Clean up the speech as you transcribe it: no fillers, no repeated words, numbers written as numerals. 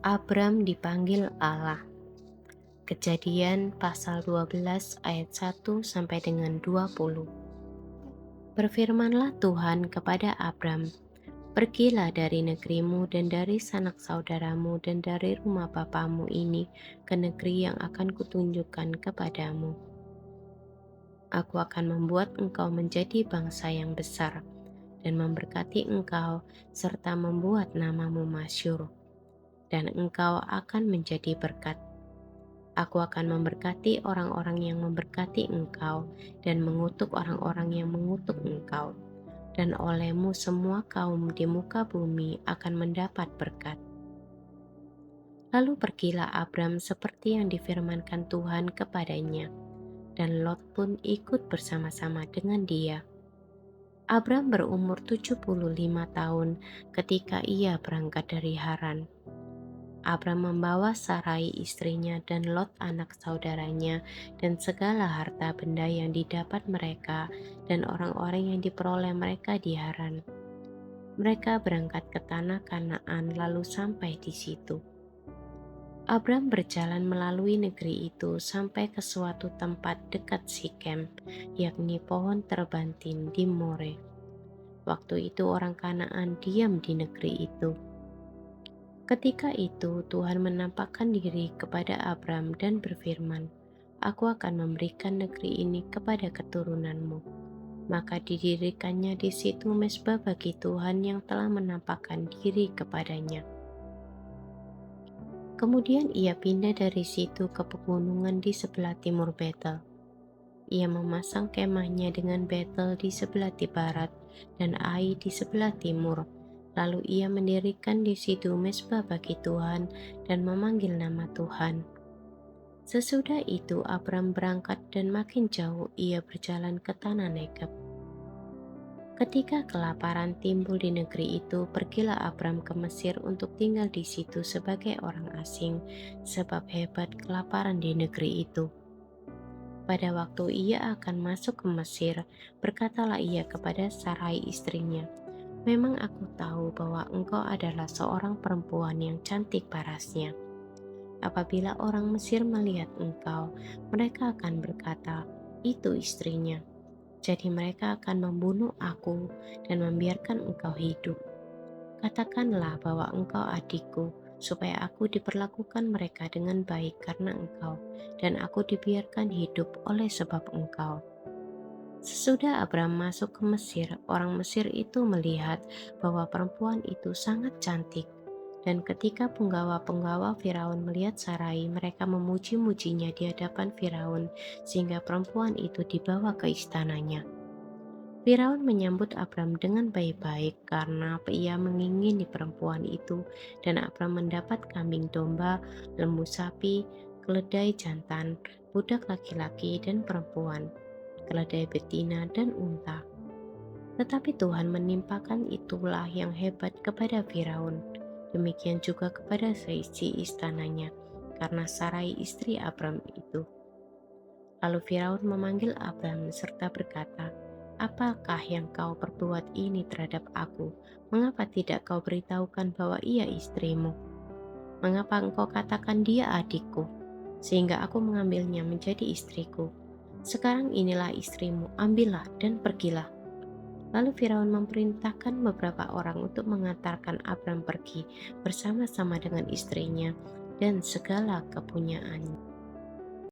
Abram dipanggil Allah. Kejadian pasal 12 ayat 1 sampai dengan 20. Berfirmanlah Tuhan kepada Abram, "Pergilah dari negerimu dan dari sanak saudaramu dan dari rumah bapamu ini ke negeri yang akan kutunjukkan kepadamu. Aku akan membuat engkau menjadi bangsa yang besar dan memberkati engkau serta membuat namamu masyhur, dan engkau akan menjadi berkat. Aku akan memberkati orang-orang yang memberkati engkau dan mengutuk orang-orang yang mengutuk engkau. Dan olehmu semua kaum di muka bumi akan mendapat berkat." Lalu pergilah Abram seperti yang difirmankan Tuhan kepadanya, dan Lot pun ikut bersama-sama dengan dia. Abram berumur 75 tahun ketika ia berangkat dari Haran. Abram membawa Sarai istrinya dan Lot anak saudaranya dan segala harta benda yang didapat mereka dan orang-orang yang diperoleh mereka di Haran. Mereka berangkat ke tanah Kanaan lalu sampai di situ. Abram berjalan melalui negeri itu sampai ke suatu tempat dekat Sikem, yakni pohon terbantin di More. Waktu itu orang Kanaan diam di negeri itu. Ketika itu Tuhan menampakkan diri kepada Abram dan berfirman, "Aku akan memberikan negeri ini kepada keturunanmu." Maka didirikannya di situ mezbah bagi Tuhan yang telah menampakkan diri kepadanya. Kemudian ia pindah dari situ ke pegunungan di sebelah timur Betel. Ia memasang kemahnya dengan Betel di sebelah barat dan Ai di sebelah timur. Lalu ia mendirikan di situ mezbah bagi Tuhan dan memanggil nama Tuhan. Sesudah itu Abram berangkat dan makin jauh ia berjalan ke tanah Negeb. Ketika kelaparan timbul di negeri itu, pergilah Abram ke Mesir untuk tinggal di situ sebagai orang asing, sebab hebat kelaparan di negeri itu. Pada waktu ia akan masuk ke Mesir, berkatalah ia kepada Sarai istrinya, "Memang aku tahu bahwa engkau adalah seorang perempuan yang cantik parasnya. Apabila orang Mesir melihat engkau, mereka akan berkata, 'Itu istrinya.' Jadi mereka akan membunuh aku dan membiarkan engkau hidup. Katakanlah bahwa engkau adikku, supaya aku diperlakukan mereka dengan baik karena engkau, dan aku dibiarkan hidup oleh sebab engkau." Sesudah Abram masuk ke Mesir, orang Mesir itu melihat bahwa perempuan itu sangat cantik. Dan ketika penggawa-penggawa Firaun melihat Sarai, mereka memuji-mujinya di hadapan Firaun, sehingga perempuan itu dibawa ke istananya. Firaun menyambut Abram dengan baik-baik karena ia mengingini perempuan itu, dan Abram mendapat kambing domba, lembu sapi, keledai jantan, budak laki-laki dan perempuan, keledai betina dan unta. Tetapi Tuhan menimpakan itulah yang hebat kepada Firaun, demikian juga kepada seisi istananya, karena Sarai istri Abram itu. Lalu Firaun memanggil Abram serta berkata, "Apakah yang kau perbuat ini terhadap aku? Mengapa tidak kau beritahukan bahwa ia istrimu? Mengapa engkau katakan dia adikku, sehingga aku mengambilnya menjadi istriku? Sekarang inilah istrimu, ambillah dan pergilah." Lalu Firaun memerintahkan beberapa orang untuk mengantarkan Abram pergi bersama-sama dengan istrinya dan segala kepunyaannya.